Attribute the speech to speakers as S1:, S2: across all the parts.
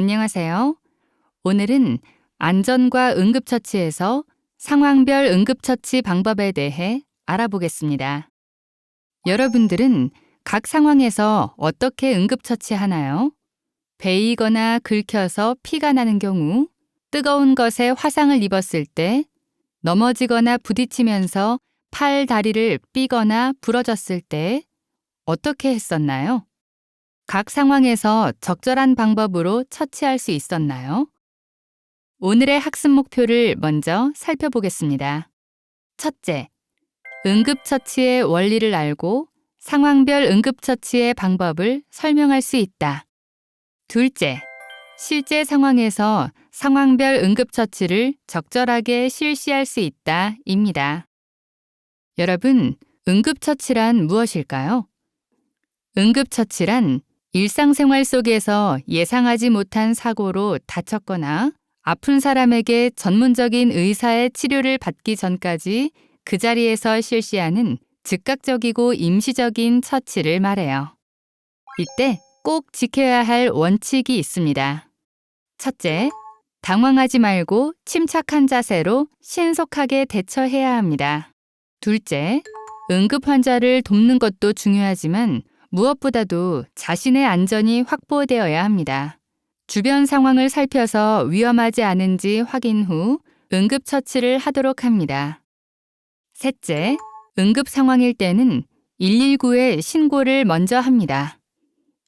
S1: 안녕하세요. 오늘은 안전과 응급처치에서 상황별 응급처치 방법에 대해 알아보겠습니다. 여러분들은 각 상황에서 어떻게 응급처치하나요? 베이거나 긁혀서 피가 나는 경우, 뜨거운 것에 화상을 입었을 때, 넘어지거나 부딪히면서 팔, 다리를 삐거나 부러졌을 때 어떻게 했었나요? 각 상황에서 적절한 방법으로 처치할 수 있었나요? 오늘의 학습 목표를 먼저 살펴보겠습니다. 첫째, 응급처치의 원리를 알고 상황별 응급처치의 방법을 설명할 수 있다. 둘째, 실제 상황에서 상황별 응급처치를 적절하게 실시할 수 있다.입니다. 여러분, 응급처치란 무엇일까요? 응급처치란 일상생활 속에서 예상하지 못한 사고로 다쳤거나 아픈 사람에게 전문적인 의사의 치료를 받기 전까지 그 자리에서 실시하는 즉각적이고 임시적인 처치를 말해요. 이때 꼭 지켜야 할 원칙이 있습니다. 첫째, 당황하지 말고 침착한 자세로 신속하게 대처해야 합니다. 둘째, 응급 환자를 돕는 것도 중요하지만 무엇보다도 자신의 안전이 확보되어야 합니다. 주변 상황을 살펴서 위험하지 않은지 확인 후 응급처치를 하도록 합니다. 셋째, 응급 상황일 때는 119에 신고를 먼저 합니다.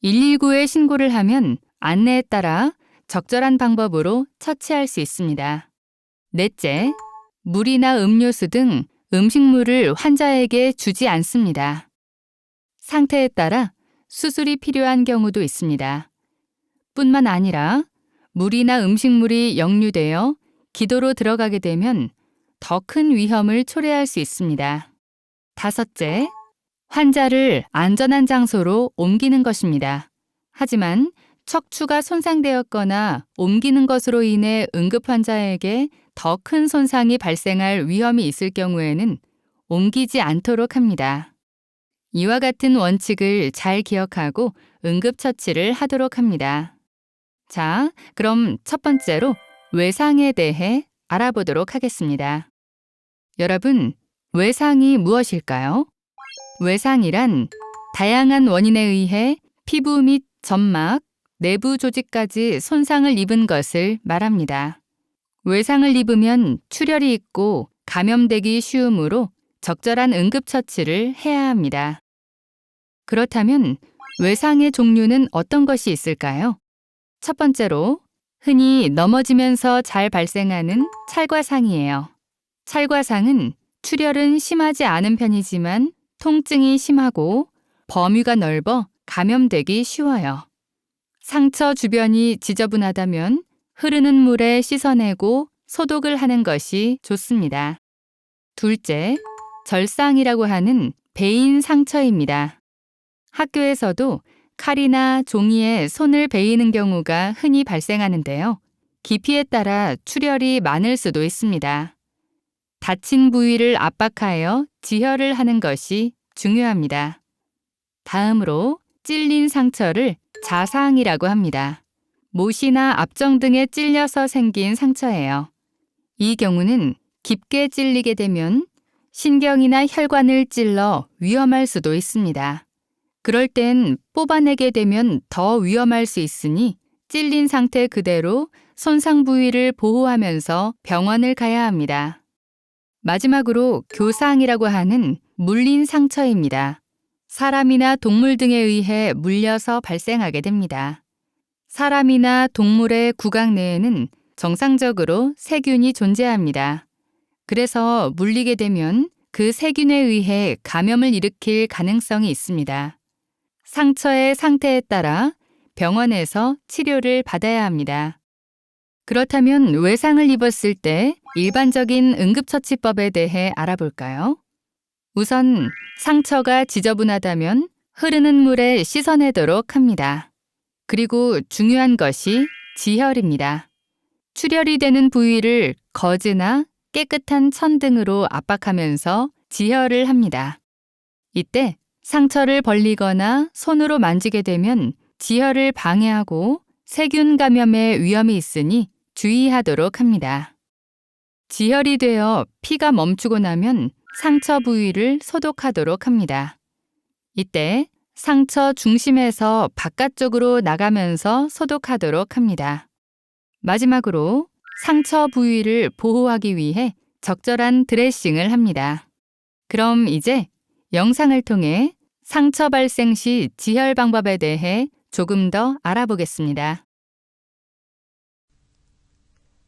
S1: 119에 신고를 하면 안내에 따라 적절한 방법으로 처치할 수 있습니다. 넷째, 물이나 음료수 등 음식물을 환자에게 주지 않습니다. 상태에 따라 수술이 필요한 경우도 있습니다. 뿐만 아니라 물이나 음식물이 역류되어 기도로 들어가게 되면 더 큰 위험을 초래할 수 있습니다. 다섯째, 환자를 안전한 장소로 옮기는 것입니다. 하지만 척추가 손상되었거나 옮기는 것으로 인해 응급 환자에게 더 큰 손상이 발생할 위험이 있을 경우에는 옮기지 않도록 합니다. 이와 같은 원칙을 잘 기억하고 응급처치를 하도록 합니다. 자, 그럼 첫 번째로 외상에 대해 알아보도록 하겠습니다. 여러분, 외상이 무엇일까요? 외상이란 다양한 원인에 의해 피부 및 점막, 내부 조직까지 손상을 입은 것을 말합니다. 외상을 입으면 출혈이 있고 감염되기 쉬우므로 적절한 응급처치를 해야 합니다. 그렇다면 외상의 종류는 어떤 것이 있을까요? 첫 번째로 흔히 넘어지면서 잘 발생하는 찰과상이에요. 찰과상은 출혈은 심하지 않은 편이지만 통증이 심하고 범위가 넓어 감염되기 쉬워요. 상처 주변이 지저분하다면 흐르는 물에 씻어내고 소독을 하는 것이 좋습니다. 둘째, 절상이라고 하는 베인 상처입니다. 학교에서도 칼이나 종이에 손을 베이는 경우가 흔히 발생하는데요. 깊이에 따라 출혈이 많을 수도 있습니다. 다친 부위를 압박하여 지혈을 하는 것이 중요합니다. 다음으로 찔린 상처를 자상이라고 합니다. 못이나 압정 등에 찔려서 생긴 상처예요. 이 경우는 깊게 찔리게 되면 신경이나 혈관을 찔러 위험할 수도 있습니다. 그럴 땐 뽑아내게 되면 더 위험할 수 있으니 찔린 상태 그대로 손상 부위를 보호하면서 병원을 가야 합니다. 마지막으로 교상이라고 하는 물린 상처입니다. 사람이나 동물 등에 의해 물려서 발생하게 됩니다. 사람이나 동물의 구강 내에는 정상적으로 세균이 존재합니다. 그래서 물리게 되면 그 세균에 의해 감염을 일으킬 가능성이 있습니다. 상처의 상태에 따라 병원에서 치료를 받아야 합니다. 그렇다면 외상을 입었을 때 일반적인 응급처치법에 대해 알아볼까요? 우선 상처가 지저분하다면 흐르는 물에 씻어내도록 합니다. 그리고 중요한 것이 지혈입니다. 출혈이 되는 부위를 거즈나 깨끗한 천 등으로 압박하면서 지혈을 합니다. 이때 상처를 벌리거나 손으로 만지게 되면 지혈을 방해하고 세균 감염의 위험이 있으니 주의하도록 합니다. 지혈이 되어 피가 멈추고 나면 상처 부위를 소독하도록 합니다. 이때 상처 중심에서 바깥쪽으로 나가면서 소독하도록 합니다. 마지막으로 상처 부위를 보호하기 위해 적절한 드레싱을 합니다. 그럼 이제 영상을 통해 상처 발생 시 지혈 방법에 대해 조금 더 알아보겠습니다.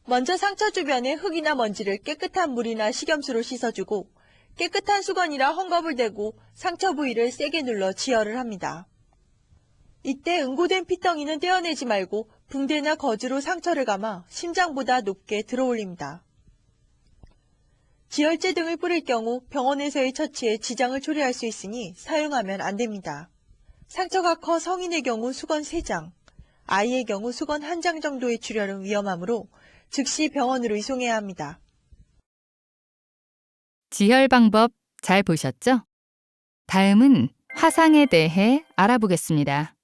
S2: 먼저 상처 주변의 흙이나 먼지를 깨끗한 물이나 식염수로 씻어주고 깨끗한 수건이나 헝겊을 대고 상처 부위를 세게 눌러 지혈을 합니다. 이때 응고된 피덩이는 떼어내지 말고 붕대나 거즈로 상처를 감아 심장보다 높게 들어올립니다. 지혈제 등을 뿌릴 경우 병원에서의 처치에 지장을 초래할 수 있으니 사용하면 안 됩니다. 상처가 커 성인의 경우 수건 3장, 아이의 경우 수건 1장 정도의 출혈은 위험하므로 즉시 병원으로 이송해야 합니다.
S1: 지혈 방법 잘 보셨죠? 다음은 화상에 대해 알아보겠습니다.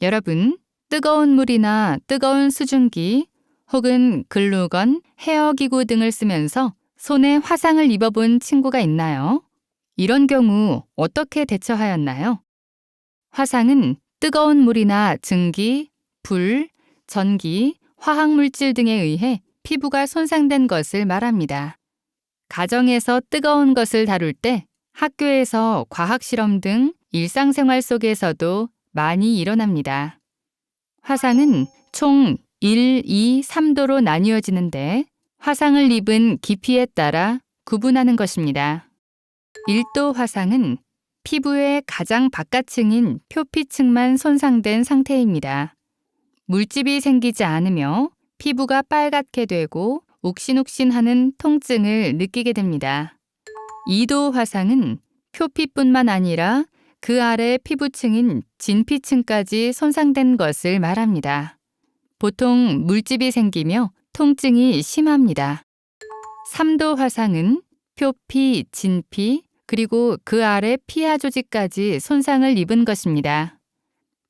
S1: 여러분, 뜨거운 물이나 뜨거운 수증기 혹은 글루건, 헤어기구 등을 쓰면서 손에 화상을 입어본 친구가 있나요? 이런 경우 어떻게 대처하였나요? 화상은 뜨거운 물이나 증기, 불, 전기, 화학물질 등에 의해 피부가 손상된 것을 말합니다. 가정에서 뜨거운 것을 다룰 때 학교에서 과학실험 등 일상생활 속에서도 많이 일어납니다. 화상은 총 1, 2, 3도로 나뉘어지는데 화상을 입은 깊이에 따라 구분하는 것입니다. 1도 화상은 피부의 가장 바깥층인 표피층만 손상된 상태입니다. 물집이 생기지 않으며 피부가 빨갛게 되고 욱신욱신하는 통증을 느끼게 됩니다. 2도 화상은 표피뿐만 아니라 그 아래 피부층인 진피층까지 손상된 것을 말합니다. 보통 물집이 생기며 통증이 심합니다. 3도 화상은 표피, 진피, 그리고 그 아래 피하 조직까지 손상을 입은 것입니다.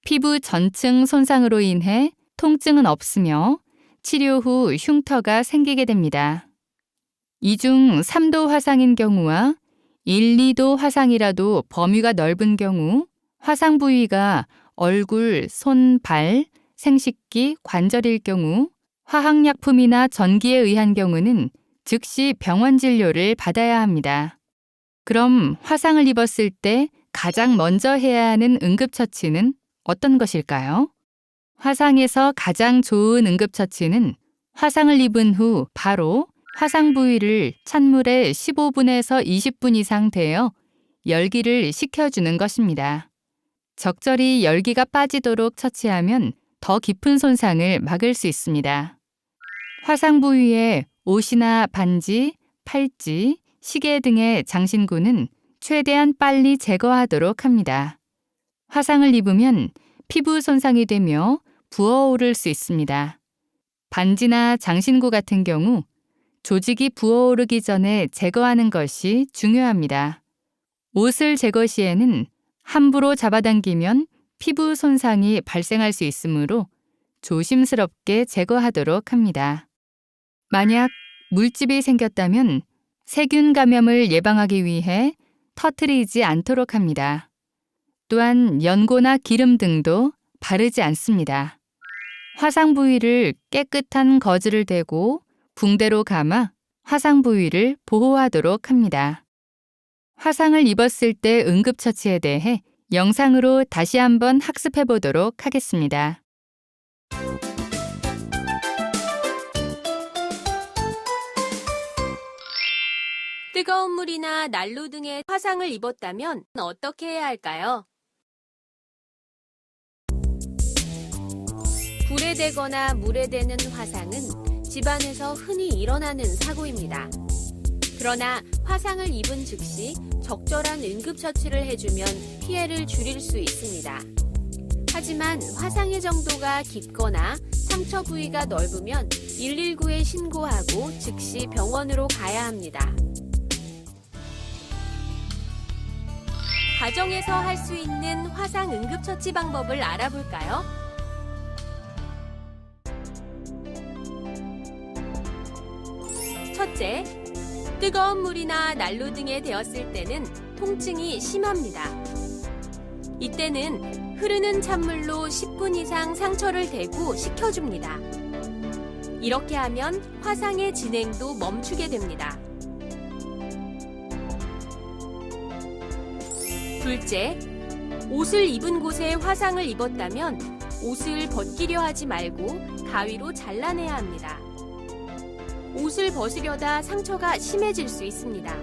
S1: 피부 전층 손상으로 인해 통증은 없으며 치료 후 흉터가 생기게 됩니다. 이 중 3도 화상인 경우와 1, 2도 화상이라도 범위가 넓은 경우 화상 부위가 얼굴, 손, 발, 생식기, 관절일 경우 화학약품이나 전기에 의한 경우는 즉시 병원 진료를 받아야 합니다. 그럼 화상을 입었을 때 가장 먼저 해야 하는 응급처치는 어떤 것일까요? 화상에서 가장 좋은 응급처치는 화상을 입은 후 바로 화상 부위를 찬물에 15분에서 20분 이상 데워 열기를 식혀주는 것입니다. 적절히 열기가 빠지도록 처치하면 더 깊은 손상을 막을 수 있습니다. 화상 부위에 옷이나 반지, 팔찌, 시계 등의 장신구는 최대한 빨리 제거하도록 합니다. 화상을 입으면 피부 손상이 되며 부어오를 수 있습니다. 반지나 장신구 같은 경우 조직이 부어오르기 전에 제거하는 것이 중요합니다. 옷을 제거 시에는 함부로 잡아당기면 피부 손상이 발생할 수 있으므로 조심스럽게 제거하도록 합니다. 만약 물집이 생겼다면 세균 감염을 예방하기 위해 터뜨리지 않도록 합니다. 또한 연고나 기름 등도 바르지 않습니다. 화상 부위를 깨끗한 거즈를 대고 붕대로 감아 화상 부위를 보호하도록 합니다. 화상을 입었을 때 응급처치에 대해 영상으로 다시 한번 학습해 보도록 하겠습니다.
S3: 뜨거운 물이나 난로 등의 화상을 입었다면 어떻게 해야 할까요? 불에 대거나 물에 대는 화상은 집안에서 흔히 일어나는 사고입니다. 그러나 화상을 입은 즉시 적절한 응급처치를 해주면 피해를 줄일 수 있습니다. 하지만 화상의 정도가 깊거나 상처 부위가 넓으면 119에 신고하고 즉시 병원으로 가야 합니다. 가정에서 할 수 있는 화상 응급처치 방법을 알아볼까요? 둘째, 뜨거운 물이나 난로 등에 데었을 때는 통증이 심합니다. 이때는 흐르는 찬물로 10분 이상 상처를 대고 식혀줍니다. 이렇게 하면 화상의 진행도 멈추게 됩니다. 둘째, 옷을 입은 곳에 화상을 입었다면 옷을 벗기려 하지 말고 가위로 잘라내야 합니다. 옷을 벗으려다 상처가 심해질 수 있습니다.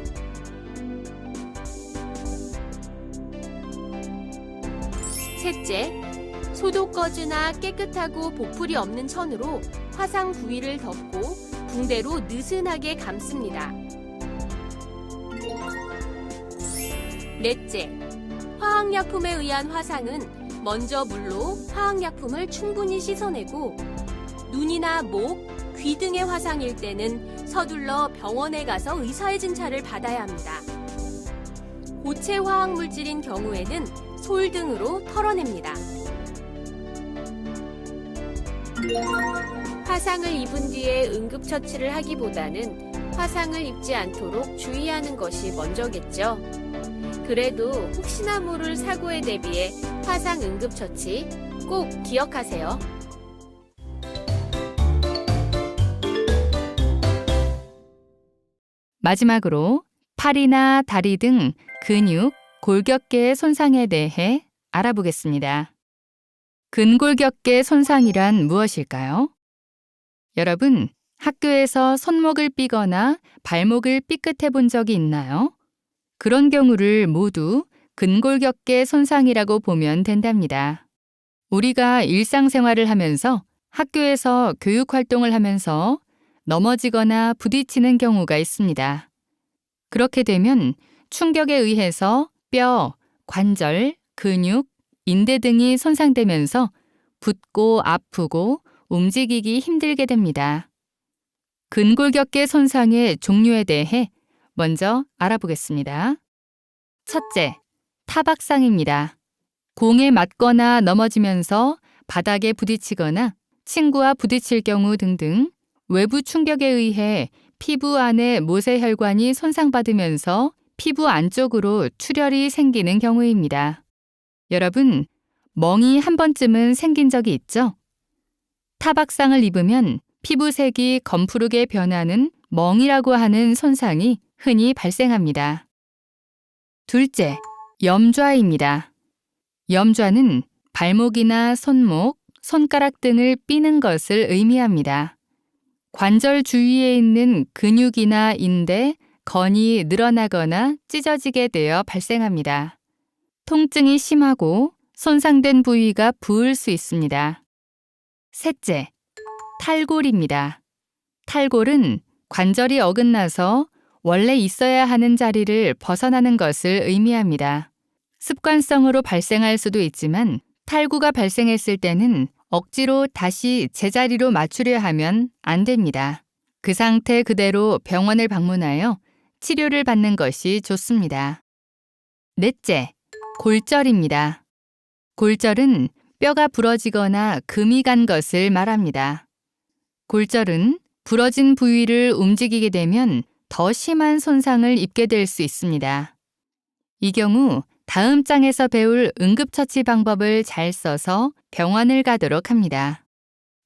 S3: 셋째, 소독거즈나 깨끗하고 보풀이 없는 천으로 화상 부위를 덮고 붕대로 느슨하게 감습니다. 넷째, 화학약품에 의한 화상은 먼저 물로 화학약품을 충분히 씻어내고 눈이나 목, 귀 등의 화상일 때는 서둘러 병원에 가서 의사의 진찰을 받아야 합니다. 고체 화학물질인 경우에는 솔 등으로 털어냅니다. 화상을 입은 뒤에 응급처치를 하기보다는 화상을 입지 않도록 주의하는 것이 먼저겠죠. 그래도 혹시나 모를 사고에 대비해 화상 응급처치 꼭 기억하세요.
S1: 마지막으로 팔이나 다리 등 근육, 골격계의 손상에 대해 알아보겠습니다. 근골격계 손상이란 무엇일까요? 여러분, 학교에서 손목을 삐거나 발목을 삐끗해 본 적이 있나요? 그런 경우를 모두 근골격계 손상이라고 보면 된답니다. 우리가 일상생활을 하면서 학교에서 교육활동을 하면서 넘어지거나 부딪히는 경우가 있습니다. 그렇게 되면 충격에 의해서 뼈, 관절, 근육, 인대 등이 손상되면서 붓고 아프고 움직이기 힘들게 됩니다. 근골격계 손상의 종류에 대해 먼저 알아보겠습니다. 첫째, 타박상입니다. 공에 맞거나 넘어지면서 바닥에 부딪히거나 친구와 부딪힐 경우 등등 외부 충격에 의해 피부 안의 모세혈관이 손상받으면서 피부 안쪽으로 출혈이 생기는 경우입니다. 여러분, 멍이 한 번쯤은 생긴 적이 있죠? 타박상을 입으면 피부색이 검푸르게 변하는 멍이라고 하는 손상이 흔히 발생합니다. 둘째, 염좌입니다. 염좌는 발목이나 손목, 손가락 등을 삐는 것을 의미합니다. 관절 주위에 있는 근육이나 인대, 건이 늘어나거나 찢어지게 되어 발생합니다. 통증이 심하고 손상된 부위가 부을 수 있습니다. 셋째, 탈골입니다. 탈골은 관절이 어긋나서 원래 있어야 하는 자리를 벗어나는 것을 의미합니다. 습관성으로 발생할 수도 있지만 탈구가 발생했을 때는 억지로 다시 제자리로 맞추려 하면 안 됩니다. 그 상태 그대로 병원을 방문하여 치료를 받는 것이 좋습니다. 넷째, 골절입니다. 골절은 뼈가 부러지거나 금이 간 것을 말합니다. 골절은 부러진 부위를 움직이게 되면 더 심한 손상을 입게 될 수 있습니다. 이 경우 다음 장에서 배울 응급처치 방법을 잘 써서 병원을 가도록 합니다.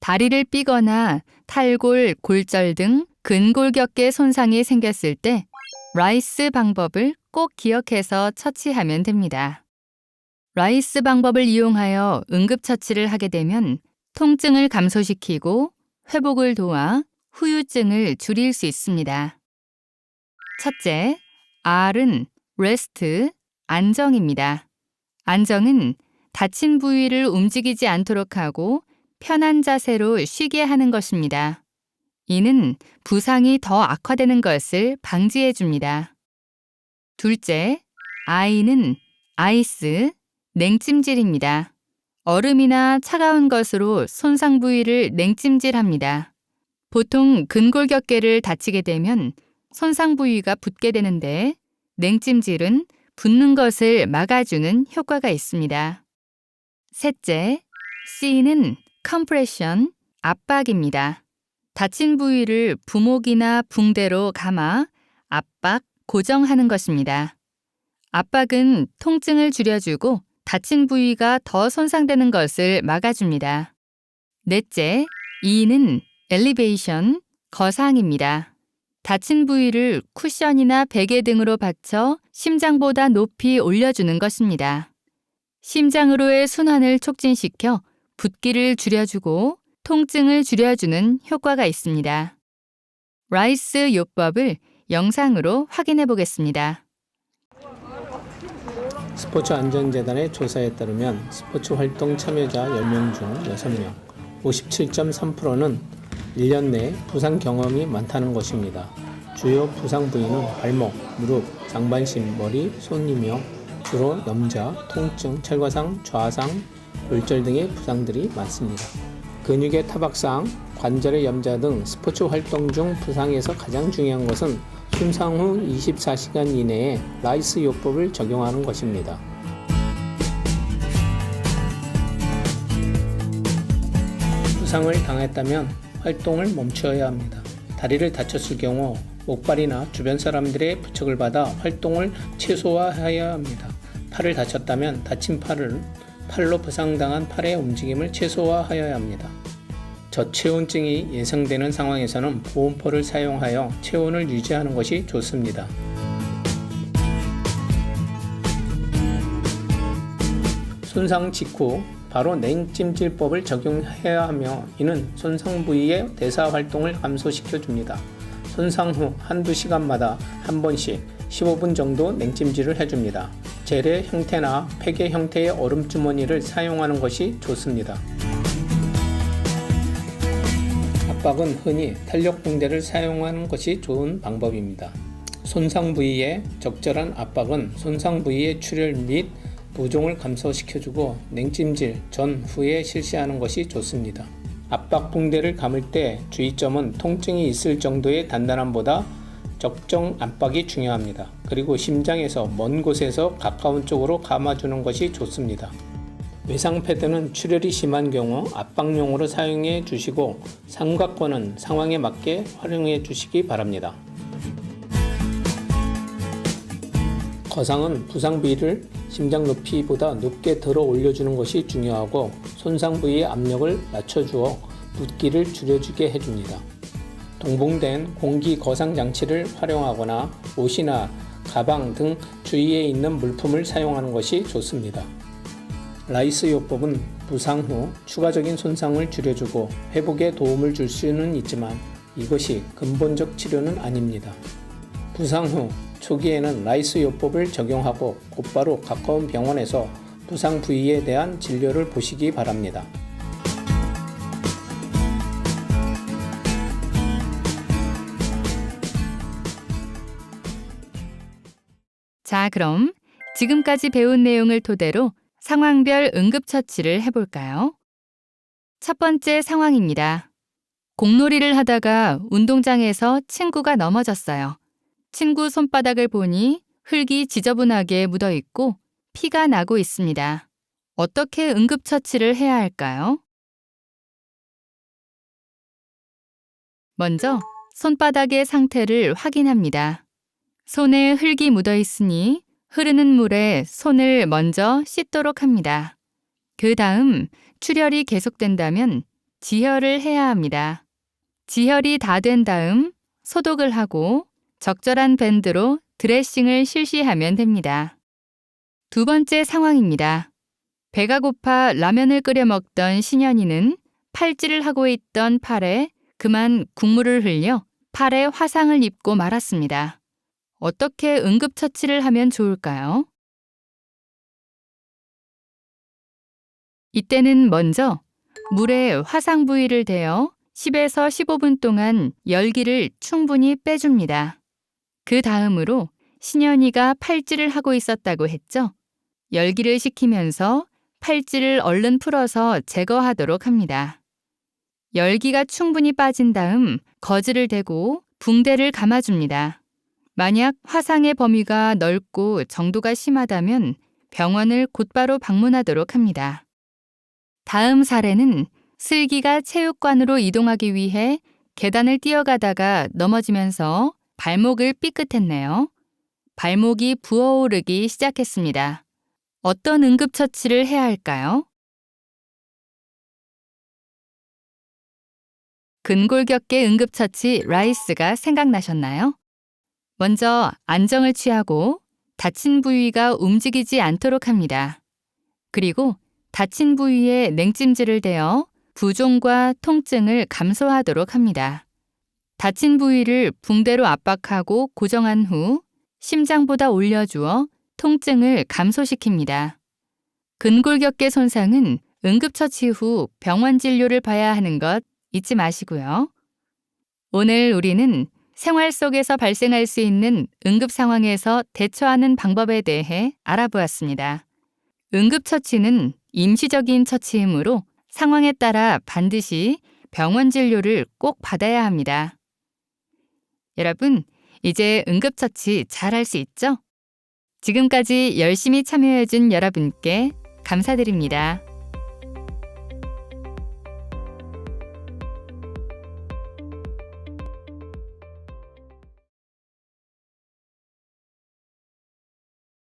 S1: 다리를 삐거나 탈골, 골절 등 근골격계 손상이 생겼을 때 라이스 방법을 꼭 기억해서 처치하면 됩니다. 라이스 방법을 이용하여 응급처치를 하게 되면 통증을 감소시키고 회복을 도와 후유증을 줄일 수 있습니다. 첫째, R은 레스트, 안정입니다. 안정은 다친 부위를 움직이지 않도록 하고 편한 자세로 쉬게 하는 것입니다. 이는 부상이 더 악화되는 것을 방지해 줍니다. 둘째, I는 아이스, 냉찜질입니다. 얼음이나 차가운 것으로 손상 부위를 냉찜질합니다. 보통 근골격계를 다치게 되면 손상 부위가 붓게 되는데 냉찜질은 붓는 것을 막아주는 효과가 있습니다. 셋째, C는 컴프레션, 압박입니다. 다친 부위를 부목이나 붕대로 감아 압박, 고정하는 것입니다. 압박은 통증을 줄여주고 다친 부위가 더 손상되는 것을 막아줍니다. 넷째, 2는 엘리베이션, 거상입니다. 다친 부위를 쿠션이나 베개 등으로 받쳐 심장보다 높이 올려주는 것입니다. 심장으로의 순환을 촉진시켜 붓기를 줄여주고 통증을 줄여주는 효과가 있습니다. 라이스 요법을 영상으로 확인해 보겠습니다.
S4: 스포츠안전재단의 조사에 따르면 스포츠 활동 참여자 10명 중 6명, 57.3%는 1년 내 부상 경험이 많다는 것입니다. 주요 부상 부위는 발목, 무릎, 상반신, 머리, 손이며 주로 염자, 통증, 찰과상, 좌상, 골절 등의 부상들이 많습니다. 근육의 타박상, 관절의 염자 등 스포츠 활동 중 부상에서 가장 중요한 것은 손상 후 24시간 이내에 라이스 요법을 적용하는 것입니다. 부상을 당했다면 활동을 멈춰야 합니다. 다리를 다쳤을 경우 목발이나 주변 사람들의 부척을 받아 활동을 최소화해야 합니다. 팔을 다쳤다면 다친 팔로 부상당한 팔의 움직임을 최소화하여야 합니다. 저체온증이 예상되는 상황에서는 보온포를 사용하여 체온을 유지하는 것이 좋습니다. 손상 직후 바로 냉찜질법을 적용해야 하며 이는 손상 부위의 대사 활동을 감소시켜 줍니다. 손상 후 한두 시간마다 한 번씩 15분 정도 냉찜질을 해줍니다. 젤의 형태나 팩의 형태의 얼음주머니를 사용하는 것이 좋습니다. 압박은 흔히 탄력붕대를 사용하는 것이 좋은 방법입니다. 손상 부위의 적절한 압박은 손상 부위의 출혈 및 부종을 감소시켜주고 냉찜질 전 후에 실시하는 것이 좋습니다. 압박 붕대를 감을 때 주의점은 통증이 있을 정도의 단단함보다 적정 압박이 중요합니다. 그리고 심장에서 먼 곳에서 가까운 쪽으로 감아주는 것이 좋습니다. 외상 패드는 출혈이 심한 경우 압박용으로 사용해 주시고 삼각권은 상황에 맞게 활용해 주시기 바랍니다. 거상은 부상 부위를 심장 높이보다 높게 들어 올려주는 것이 중요하고 손상 부위의 압력을 낮춰주어 붓기를 줄여주게 해줍니다. 동봉된 공기 거상 장치를 활용하거나 옷이나 가방 등 주위에 있는 물품을 사용하는 것이 좋습니다. 라이스 요법은 부상 후 추가적인 손상을 줄여주고 회복에 도움을 줄 수는 있지만 이것이 근본적 치료는 아닙니다. 부상 후 초기에는 라이스 요법을 적용하고 곧바로 가까운 병원에서 부상 부위에 대한 진료를 보시기 바랍니다.
S1: 자, 그럼 지금까지 배운 내용을 토대로 상황별 응급처치를 해볼까요? 첫 번째 상황입니다. 공놀이를 하다가 운동장에서 친구가 넘어졌어요. 친구 손바닥을 보니 흙이 지저분하게 묻어 있고 피가 나고 있습니다. 어떻게 응급처치를 해야 할까요? 먼저 손바닥의 상태를 확인합니다. 손에 흙이 묻어 있으니 흐르는 물에 손을 먼저 씻도록 합니다. 그 다음 출혈이 계속된다면 지혈을 해야 합니다. 지혈이 다 된 다음 소독을 하고 적절한 밴드로 드레싱을 실시하면 됩니다. 두 번째 상황입니다. 배가 고파 라면을 끓여 먹던 신현이는 팔찌를 하고 있던 팔에 그만 국물을 흘려 팔에 화상을 입고 말았습니다. 어떻게 응급처치를 하면 좋을까요? 이때는 먼저 물에 화상 부위를 대어 10에서 15분 동안 열기를 충분히 빼줍니다. 그 다음으로 신현이가 팔찌를 하고 있었다고 했죠? 열기를 식히면서 팔찌를 얼른 풀어서 제거하도록 합니다. 열기가 충분히 빠진 다음 거즈를 대고 붕대를 감아줍니다. 만약 화상의 범위가 넓고 정도가 심하다면 병원을 곧바로 방문하도록 합니다. 다음 사례는 슬기가 체육관으로 이동하기 위해 계단을 뛰어가다가 넘어지면서 발목을 삐끗했네요. 발목이 부어오르기 시작했습니다. 어떤 응급처치를 해야 할까요? 근골격계 응급처치 라이스가 생각나셨나요? 먼저 안정을 취하고 다친 부위가 움직이지 않도록 합니다. 그리고 다친 부위에 냉찜질을 대어 부종과 통증을 감소하도록 합니다. 다친 부위를 붕대로 압박하고 고정한 후 심장보다 올려주어 통증을 감소시킵니다. 근골격계 손상은 응급처치 후 병원 진료를 봐야 하는 것 잊지 마시고요. 오늘 우리는 생활 속에서 발생할 수 있는 응급 상황에서 대처하는 방법에 대해 알아보았습니다. 응급처치는 임시적인 처치이므로 상황에 따라 반드시 병원 진료를 꼭 받아야 합니다. 여러분, 이제 응급처치 잘할 수 있죠? 지금까지 열심히 참여해준 여러분께 감사드립니다.